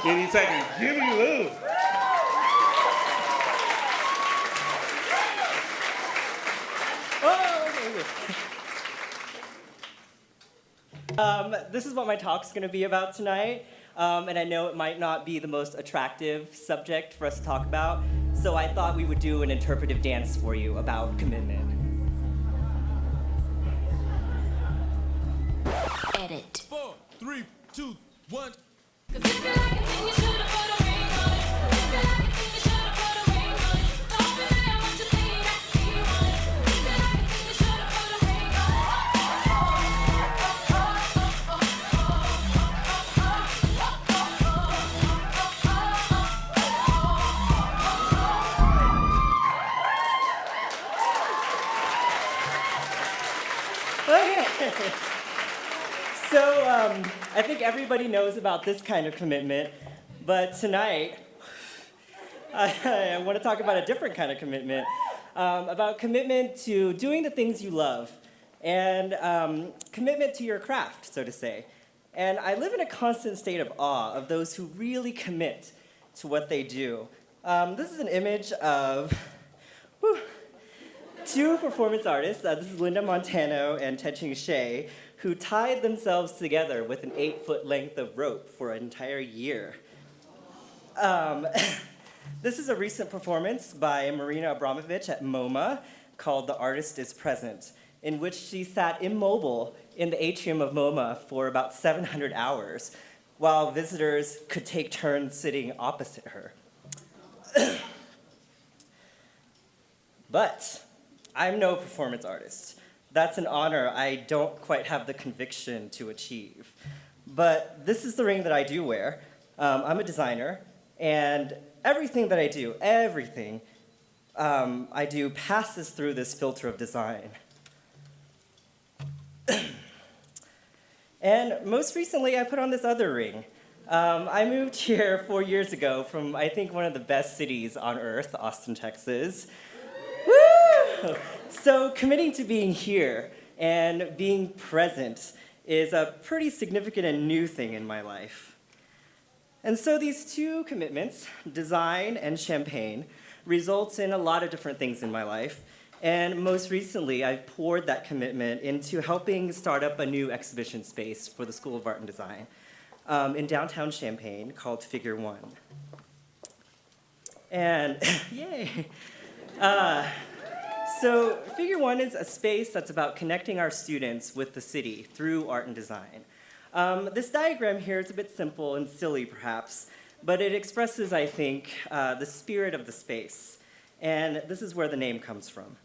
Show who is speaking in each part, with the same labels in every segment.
Speaker 1: Any second, Jimmy Lou.
Speaker 2: This is what my talk's going to be about tonight, and I know it might not be the most attractive subject for us to talk about, so I thought we would do an interpretive dance for you about commitment.
Speaker 3: Edit.
Speaker 4: 4, 3, 2, 1.
Speaker 2: So I think everybody knows about this kind of commitment, but tonight I want to talk about a different kind of commitment, about commitment to doing the things you love, and commitment to your craft, so to say. And I live in a constant state of awe of those who really commit to what they do. This is an image of two performance artists. This is Linda Montano and Ted-Ching Shea, who tied themselves together with an 8-foot length of rope for an entire year. This is a recent performance by Marina Abramovich at MoMA called The Artist is Present, in which she sat immobile in the atrium of MoMA for about 700 hours, while visitors could take turns sitting opposite her. But I'm no performance artist. That's an honor I don't quite have the conviction to achieve. But this is the ring that I do wear. I'm a designer, and everything that I do, I do passes through this filter of design. And most recently, I put on this other ring. I moved here 4 years ago from, I think, one of the best cities on earth, Austin, Texas. Woo! So committing to being here and being present is a pretty significant and new thing in my life. And so these two commitments, design and Champaign, results in a lot of different things in my life. And most recently, I've poured that commitment into helping start up a new exhibition space for the School of Art and Design in downtown Champaign called Figure One. And yay! So Figure One is a space that's about connecting our students with the city through art and design. This diagram here is a bit simple and silly, perhaps, but it expresses, I think, the spirit of the space. And this is where the name comes from.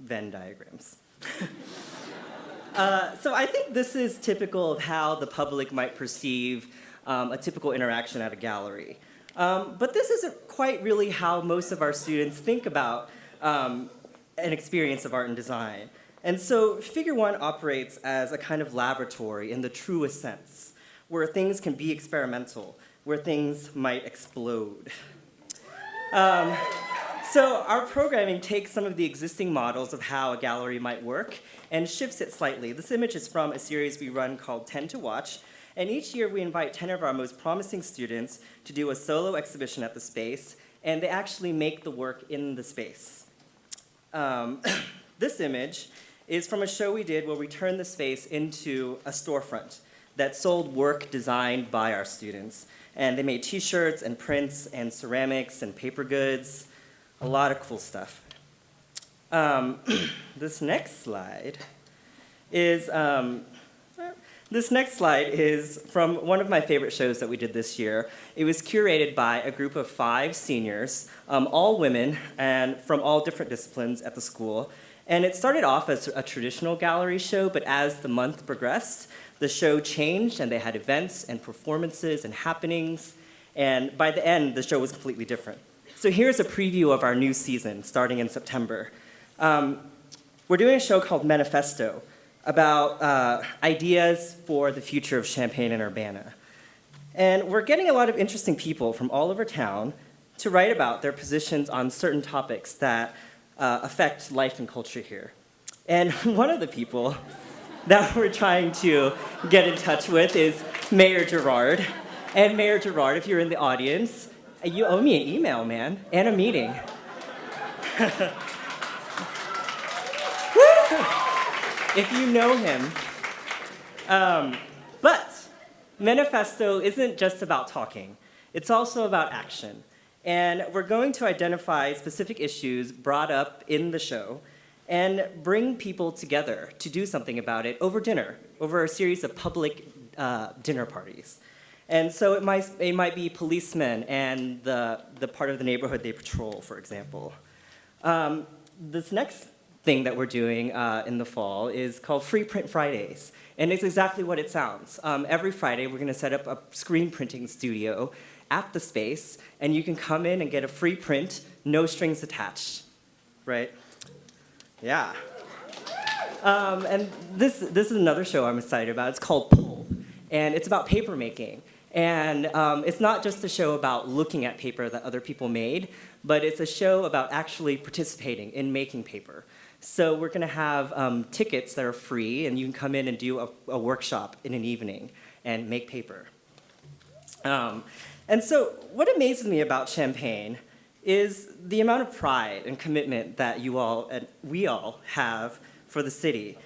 Speaker 2: Venn diagrams. So I think this is typical of how the public might perceive a typical interaction at a gallery. But this isn't quite really how most of our students think about an experience of art and design. And so Figure One operates as a kind of laboratory in the truest sense, where things can be experimental, where things might explode. So our programming takes some of the existing models of how a gallery might work and shifts it slightly. This image is from a series we run called 10 to Watch, and each year we invite 10 of our most promising students to do a solo exhibition at the space, and they actually make the work in the space. This image is from a show we did where we turned the space into a storefront that sold work designed by our students. And they made t-shirts and prints and ceramics and paper goods, a lot of cool stuff. This next slide is from one of my favorite shows that we did this year. It was curated by a group of 5 seniors, all women and from all different disciplines at the school. And it started off as a traditional gallery show, but as the month progressed, the show changed and they had events and performances and happenings. And by the end, the show was completely different. So here's a preview of our new season starting in September. We're doing a show called Manifesto about ideas for the future of Champaign and Urbana. And we're getting a lot of interesting people from all over town to write about their positions on certain topics that affect life and culture here. And one of the people that we're trying to get in touch with is Mayor Gerard. And Mayor Gerard, if you're in the audience, you owe me an email, man, and a meeting. If you know him. But Manifesto isn't just about talking. It's also about action. And we're going to identify specific issues brought up in the show and bring people together to do something about it over dinner, over a series of public dinner parties. And so it might be policemen and the part of the neighborhood they patrol, for example. This next thing that we're doing in the fall is called Free Print Fridays. And it's exactly what it sounds. Every Friday, we're going to set up a screen printing studio at the space, and you can come in and get a free print, no strings attached, right? Yeah. And this is another show I'm excited about. It's called Pull, and it's about paper making. And it's not just a show about looking at paper that other people made, but it's a show about actually participating in making paper. So we're going to have tickets that are free, and you can come in and do a workshop in an evening and make paper. And so what amazes me about Champaign is the amount of pride and commitment that you all and we all have for the city.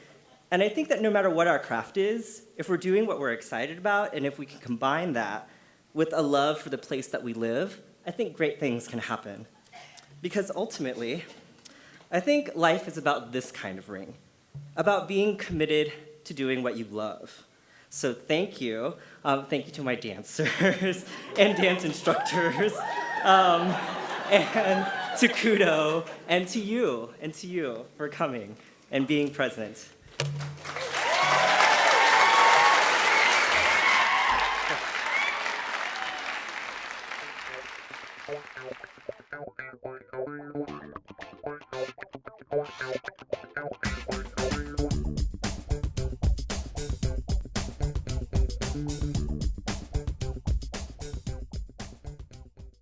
Speaker 2: And I think that no matter what our craft is, if we're doing what we're excited about, and if we can combine that with a love for the place that we live, I think great things can happen. Because ultimately, I think life is about this kind of ring, about being committed to doing what you love. So thank you. Thank you to my dancers and dance instructors, and to Kudo, and to you for coming and being present.